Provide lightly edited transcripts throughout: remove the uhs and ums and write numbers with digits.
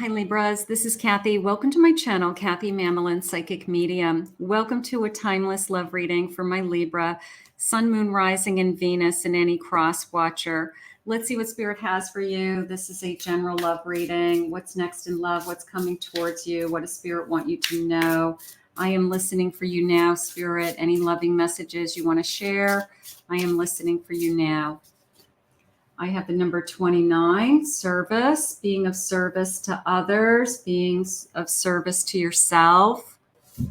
Hi Libras, this is Kathy. Welcome to my channel, Kathy Mamolen, Psychic Medium. Welcome to a timeless love reading for my Libra, Sun, Moon, Rising, and Venus, and any cross watcher. Let's see what Spirit has for you. This is a general love reading. What's next in love? What's coming towards you? What does Spirit want you to know? I am listening for you now, Spirit. Any loving messages you want to share? I am listening for you now. I have the number 29, service, being of service to others, being of service to yourself. A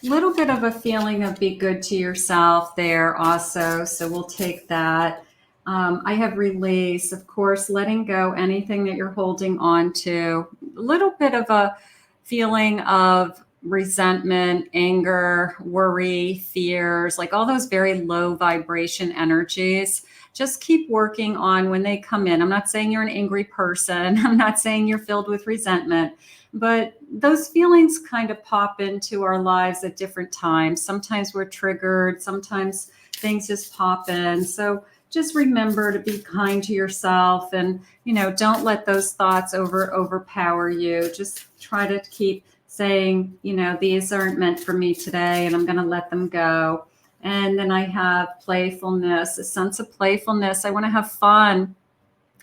little bit of a feeling of be good to yourself there also, so we'll take that. I have release, of course, letting go anything that you're holding on to. A little bit of a feeling of resentment, anger, worry, fears, like all those very low vibration energies. Just keep working on when they come in. I'm not saying you're an angry person. I'm not saying you're filled with resentment, but those feelings kind of pop into our lives at different times. Sometimes we're triggered. Sometimes things just pop in. So just remember to be kind to yourself and, don't let those thoughts overpower you. Just try to keep saying, these aren't meant for me today and I'm going to let them go. And then I have playfulness, a sense of playfulness. I want to have fun.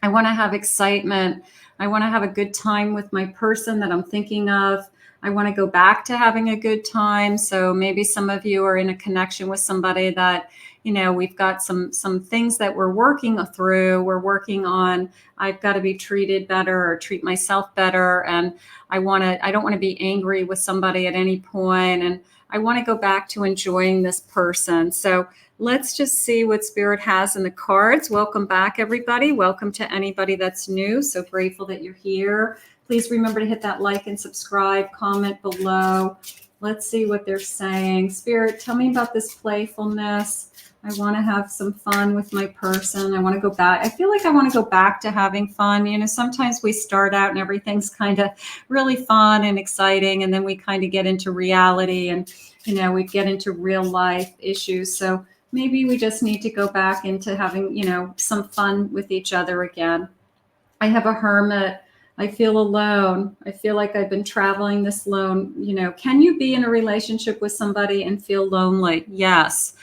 I want to have excitement. I want to have a good time with my person that I'm thinking of. I want to go back to having a good time. So maybe some of you are in a connection with somebody that, we've got some things that we're working through. We're working on, I've got to be treated better or treat myself better. And I don't want to be angry with somebody at any point. And I want to go back to enjoying this person. So let's just see what Spirit has in the cards. Welcome back, everybody. Welcome to anybody that's new. So grateful that you're here. Please remember to hit that like and subscribe, comment below. Let's see what they're saying. Spirit, tell me about this playfulness. I want to have some fun with my person. I want to go back. I feel like I want to go back to having fun. Sometimes we start out and everything's kind of really fun and exciting. And then we kind of get into reality and, we get into real life issues. So maybe we just need to go back into having, some fun with each other again. I have a Hermit. I feel alone. I feel like I've been traveling this alone. Can you be in a relationship with somebody and feel lonely? Yes.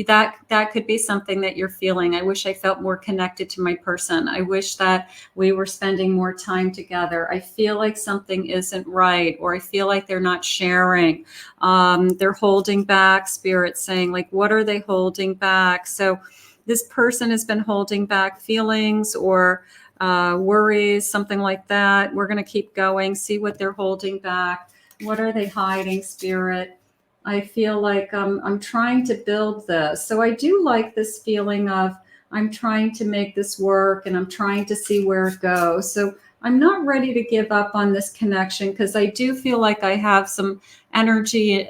That could be something that you're feeling. I wish I felt more connected to my person. I wish that we were spending more time together. I feel like something isn't right, or I feel like they're not sharing. They're holding back. Spirit saying, like, what are they holding back? So this person has been holding back feelings or worries, something like that. We're going to keep going, see what they're holding back. What are they hiding, Spirit? I feel like I'm trying to build this. So I do like this feeling of I'm trying to make this work and I'm trying to see where it goes. So I'm not ready to give up on this connection because I do feel like I have some energy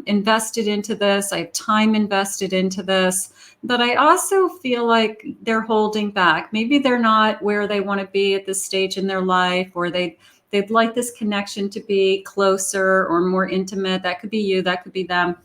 invested into this. I have time invested into this. But I also feel like they're holding back. Maybe they're not where they want to be at this stage in their life, or they'd like this connection to be closer or more intimate. That could be you, that could be them.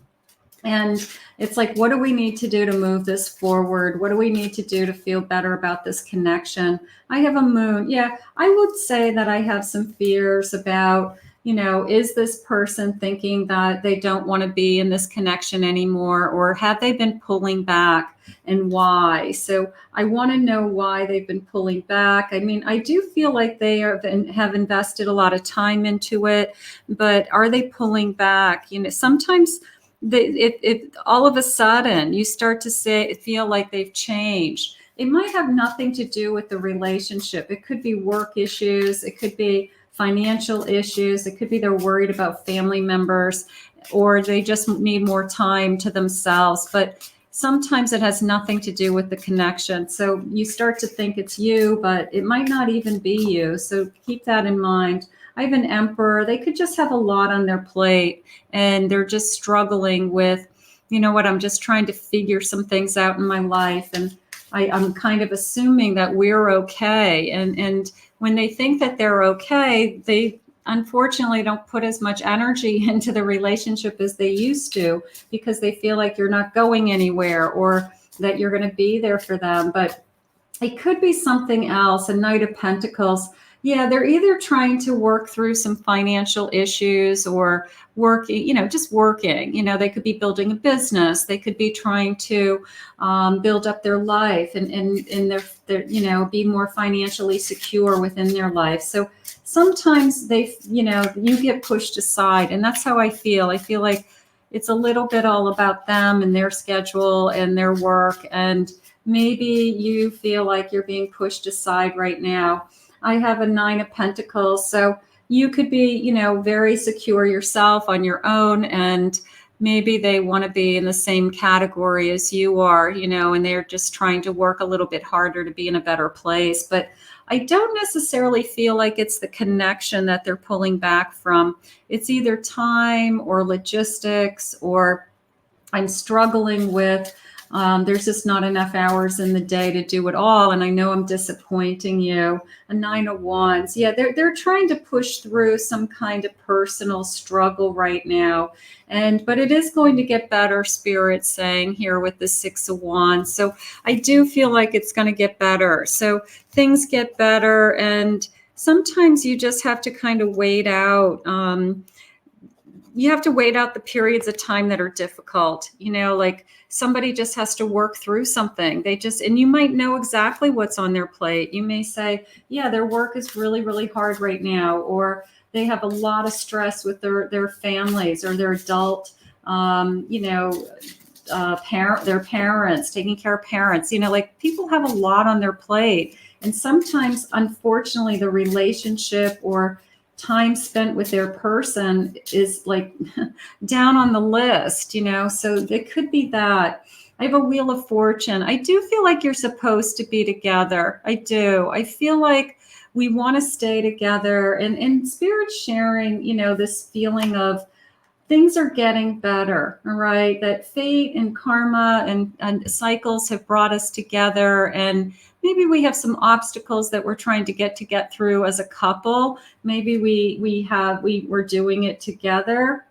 And it's like, what do we need to do to move this forward? What do we need to do to feel better about this connection? I have a Moon. Yeah, I would say that I have some fears about, is this person thinking that they don't want to be in this connection anymore, or have they been pulling back, and why? So I want to know why they've been pulling back. I mean, I do feel like they have invested a lot of time into it, but are they pulling back? Sometimes if all of a sudden you start to feel like they've changed, it might have nothing to do with the relationship. It could be work issues. It could be financial issues. It could be they're worried about family members, or they just need more time to themselves. But sometimes it has nothing to do with the connection. So you start to think it's you, but it might not even be you. So keep that in mind. I have an Emperor. They could just have a lot on their plate and they're just struggling with, I'm just trying to figure some things out in my life. And I'm kind of assuming that we're okay. And when they think that they're okay, they unfortunately don't put as much energy into the relationship as they used to, because they feel like you're not going anywhere or that you're going to be there for them. But it could be something else. A Knight of Pentacles Yeah, they're either trying to work through some financial issues or working, just working. They could be building a business. They could be trying to build up their life and their, be more financially secure within their life. So sometimes you get pushed aside, and that's how I feel. I feel like it's a little bit all about them and their schedule and their work. And maybe you feel like you're being pushed aside right now. I have a 9 of Pentacles. So you could be, very secure yourself on your own. And maybe they want to be in the same category as you are, and they're just trying to work a little bit harder to be in a better place. But I don't necessarily feel like it's the connection that they're pulling back from. It's either time or logistics, or I'm struggling with there's just not enough hours in the day to do it all. And I know I'm disappointing you. A 9 of Wands. Yeah, they're trying to push through some kind of personal struggle right now. But it is going to get better, Spirit saying here with the 6 of Wands. So I do feel like it's going to get better. So things get better. And sometimes you just have to kind of wait out. You have to wait out the periods of time that are difficult. Like somebody just has to work through something. And you might know exactly what's on their plate. You may say, yeah, their work is really, really hard right now, or they have a lot of stress with their families or their adult, their parents, taking care of parents. Like people have a lot on their plate. And sometimes, unfortunately, the relationship or time spent with their person is like down on the list, so it could be that. I have a Wheel of Fortune. I do feel like you're supposed to be together. I do. I feel like we want to stay together, and Spirit sharing, this feeling of things are getting better. All right. That fate and karma and cycles have brought us together, and maybe we have some obstacles that we're trying to get through as a couple. Maybe we're doing it together.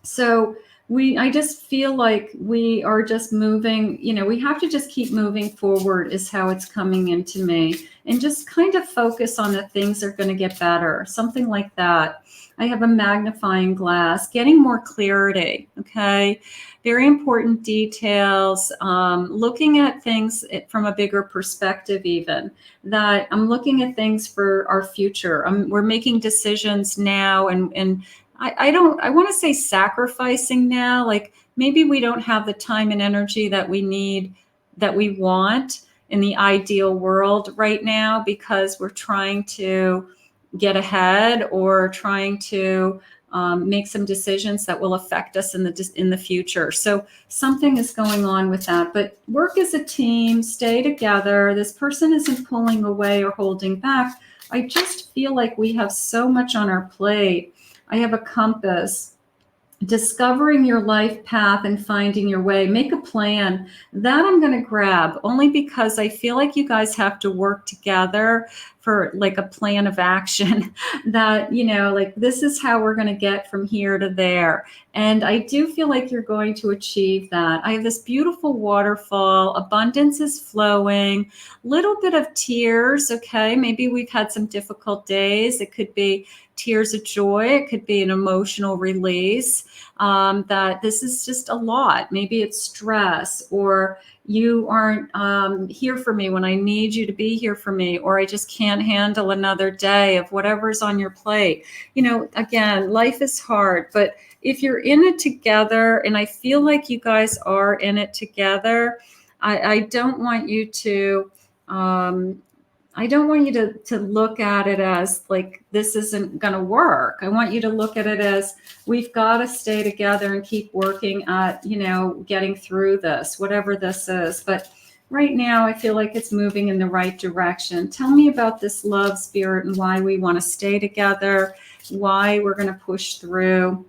So I just feel like we are just moving, we have to just keep moving forward is how it's coming into me, and just kind of focus on the things that are going to get better. Something like that. I have a magnifying glass, getting more clarity. Okay. Very important details, looking at things from a bigger perspective, even that I'm looking at things for our future. We're making decisions now, and I want to say sacrificing now. Like maybe we don't have the time and energy that we need, that we want in the ideal world right now, because we're trying to get ahead or trying to make some decisions that will affect us in the future. So something is going on with that. But work as a team, stay together. This person isn't pulling away or holding back. I just feel like we have so much on our plate. I have a compass. Discovering your life path and finding your way. Make a plan. That I'm going to grab only because I feel like you guys have to work together for like a plan of action that, like this is how we're going to get from here to there. And I do feel like you're going to achieve that. I have this beautiful waterfall. Abundance is flowing. Little bit of tears. Okay. Maybe we've had some difficult days. It could be tears of joy. It could be an emotional release. That this is just a lot. Maybe it's stress, or you aren't here for me when I need you to be here for me, or I just can't handle another day of whatever's on your plate. Again, life is hard, but if you're in it together, and I feel like you guys are in it together, I don't want you to to look at it as like this isn't going to work. I want you to look at it as we've got to stay together and keep working at, getting through this, whatever this is. But right now, I feel like it's moving in the right direction. Tell me about this love, Spirit, and why we want to stay together, why we're going to push through.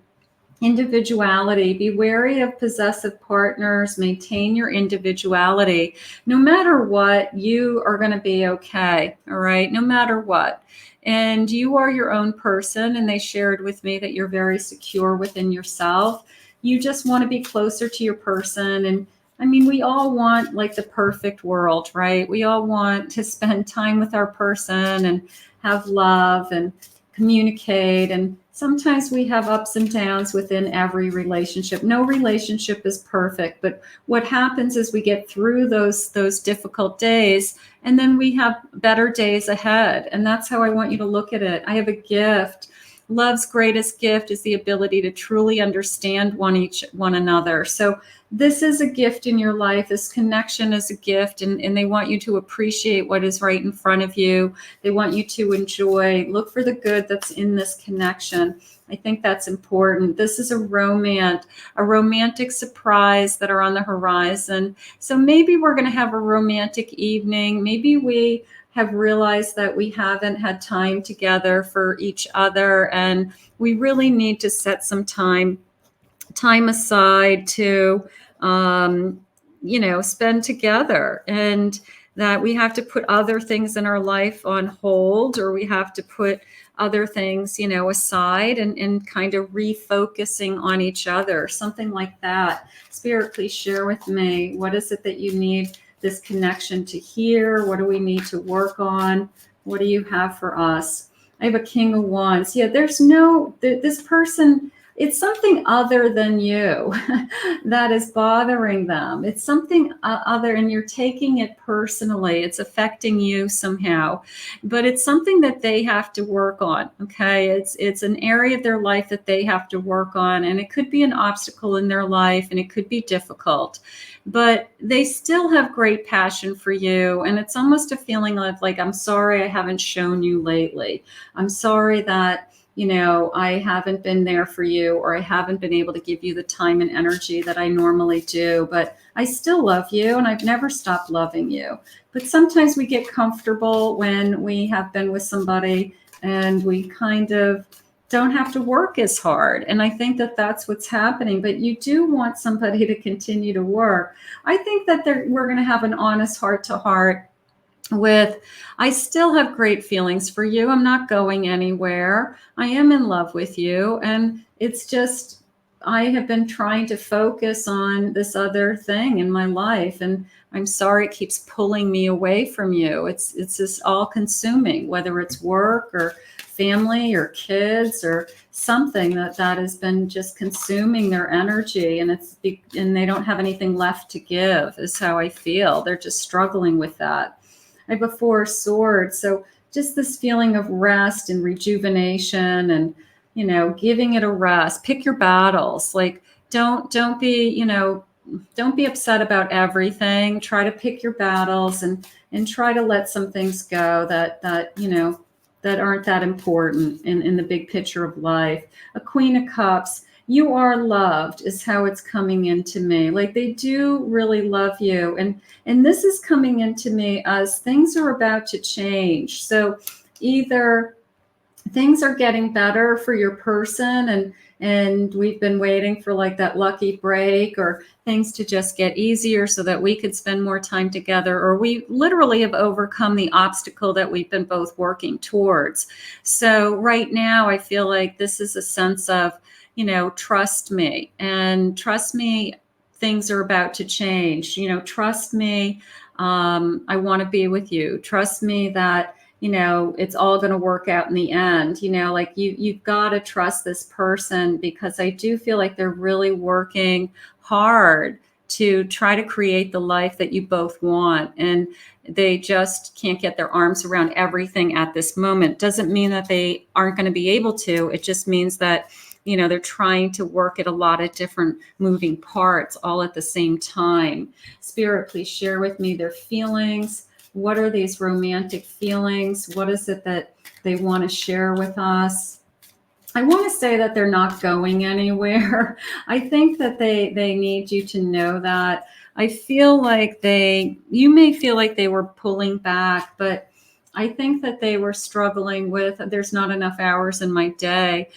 Individuality. Be wary of possessive partners. Maintain your individuality. No matter what, you are going to be okay. All right. No matter what. And you are your own person. And they shared with me that you're very secure within yourself. You just want to be closer to your person and I mean, we all want like the perfect world, right? We all want to spend time with our person and have love and communicate. And sometimes we have ups and downs within every relationship. No relationship is perfect, but what happens is we get through those difficult days, and then we have better days ahead. And that's how I want you to look at it. I have a gift. Love's greatest gift is the ability to truly understand one another. So this is a gift in your life. This connection is a gift, and they want you to appreciate what is right in front of you. They want you to enjoy, look for the good that's in this connection. I think that's important. This is a romantic surprise that are on the horizon. So maybe we're going to have a romantic evening. Maybe we have realized that we haven't had time together for each other, and we really need to set some time aside to spend together, and that we have to put other things in our life on hold, or we have to put other things aside, and kind of refocusing on each other, something like that. Spirit, please share with me, what is it that you need this connection to hear? What do we need to work on? What do you have for us? I have a King of Wands. Yeah, this person, it's something other than you that is bothering them. It's something other, and you're taking it personally. It's affecting you somehow, but it's something that they have to work on. Okay. It's an area of their life that they have to work on, and it could be an obstacle in their life, and it could be difficult, but they still have great passion for you. And it's almost a feeling of like, I'm sorry I haven't shown you lately. I'm sorry that I haven't been there for you, or I haven't been able to give you the time and energy that I normally do, but I still love you, and I've never stopped loving you. But sometimes we get comfortable when we have been with somebody, and we kind of don't have to work as hard. And I think that that's what's happening, but you do want somebody to continue to work. I think that we're going to have an honest heart to heart with, I still have great feelings for you. I'm not going anywhere. I am in love with you. And it's just, I have been trying to focus on this other thing in my life. And I'm sorry it keeps pulling me away from you. It's just all consuming, whether it's work or family or kids or something that has been just consuming their energy. And and they don't have anything left to give, is how I feel. They're just struggling with that. I have a Four of Swords. So just this feeling of rest and rejuvenation, and, giving it a rest. Pick your battles. Like, don't be, don't be upset about everything. Try to pick your battles, and try to let some things go that aren't that important in the big picture of life. A Queen of Cups. You are loved is how it's coming into me. Like, they do really love you. And this is coming into me as things are about to change. So either things are getting better for your person, and we've been waiting for like that lucky break, or things to just get easier so that we could spend more time together, or we literally have overcome the obstacle that we've been both working towards. So right now I feel like this is a sense of, trust me, and trust me, things are about to change. Trust me, I want to be with you. Trust me that, it's all going to work out in the end. Like, you've got to trust this person, because I do feel like they're really working hard to try to create the life that you both want. And they just can't get their arms around everything at this moment. Doesn't mean that they aren't going to be able to. It just means that, they're trying to work at a lot of different moving parts all at the same time. Spirit, please share with me their feelings. What are these romantic feelings? What is it that they want to share with us? I want to say that they're not going anywhere. I think that they need you to know that. I feel like you may feel like they were pulling back, but I think that they were struggling with, there's not enough hours in my day.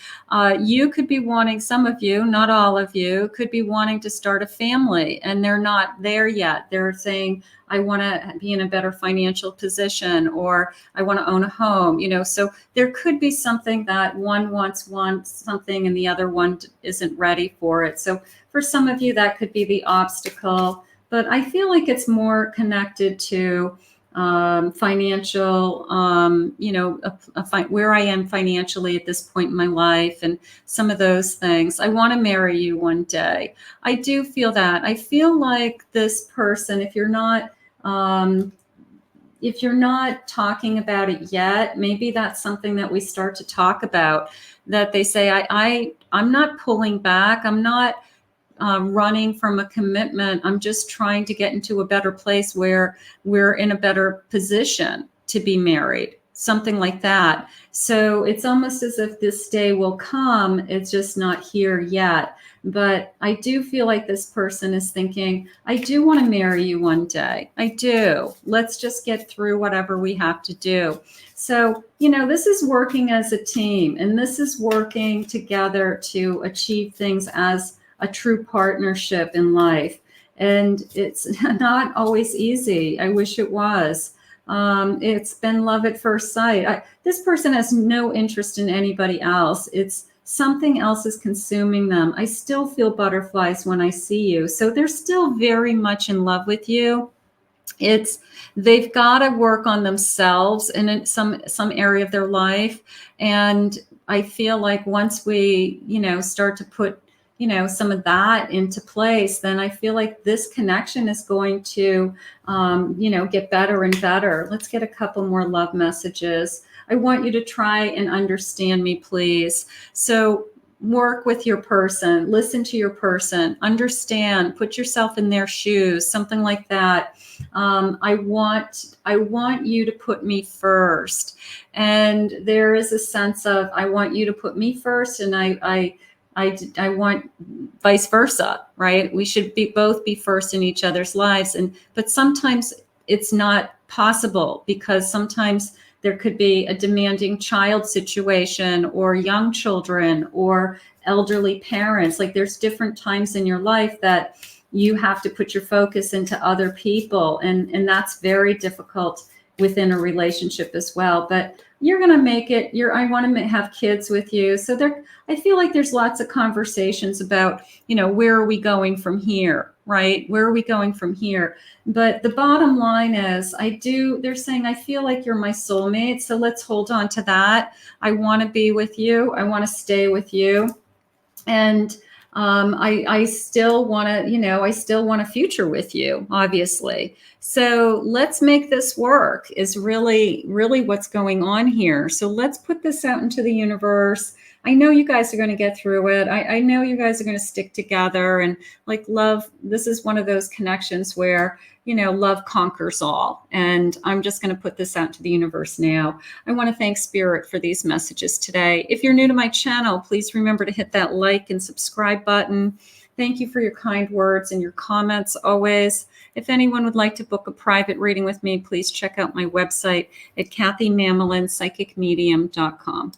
You could be wanting, some of you, not all of you, could be wanting to start a family, and they're not there yet. They're saying, I want to be in a better financial position, or I want to own a home, so there could be something that one wants something and the other one isn't ready for it. So for some of you, that could be the obstacle. but I feel like it's more connected to financial, where I am financially at this point in my life and some of those things. I want to marry you one day. I do feel that. I feel like this person, if you're not talking about it yet, maybe that's something that we start to talk about, that they say, I'm not pulling back. I'm not running from a commitment. I'm just trying to get into a better place where we're in a better position to be married, something like that. So it's almost as if this day will come. It's just not here yet. But I do feel like this person is thinking, I do want to marry you one day. I do. Let's just get through whatever we have to do. So, this is working as a team, and this is working together to achieve things as a true partnership in life. And it's not always easy. I wish it was. It's been love at first sight. This person has no interest in anybody else. It's something else is consuming them. I still feel butterflies when I see you. So they're still very much in love with you. They've got to work on themselves in some area of their life. And I feel like once we, start to put some of that into place, then I feel like this connection is going to, get better and better. Let's get a couple more love messages. I want you to try and understand me, please. So work with your person, listen to your person, understand, put yourself in their shoes, something like that. I want you to put me first. And there is a sense of, I want you to put me first, and I want vice versa, right? We should both be first in each other's lives. But sometimes it's not possible, because sometimes there could be a demanding child situation, or young children, or elderly parents. Like, there's different times in your life that you have to put your focus into other people. And that's very difficult within a relationship as well. But you're going to make it. I want to have kids with you. So I feel like there's lots of conversations about, where are we going from here, right? Where are we going from here? But the bottom line is, they're saying, I feel like you're my soulmate. So let's hold on to that. I want to be with you. I want to stay with you. And I still want to, I still want a future with you, obviously. So let's make this work is really, really what's going on here. So let's put this out into the universe. I know you guys are going to get through it. I know you guys are going to stick together, and like love. This is one of those connections where, love conquers all. And I'm just going to put this out to the universe now. I want to thank Spirit for these messages today. If you're new to my channel, please remember to hit that like and subscribe button. Thank you for your kind words and your comments always. If anyone would like to book a private reading with me, please check out my website at KathyMamolenPsychicMedium.com.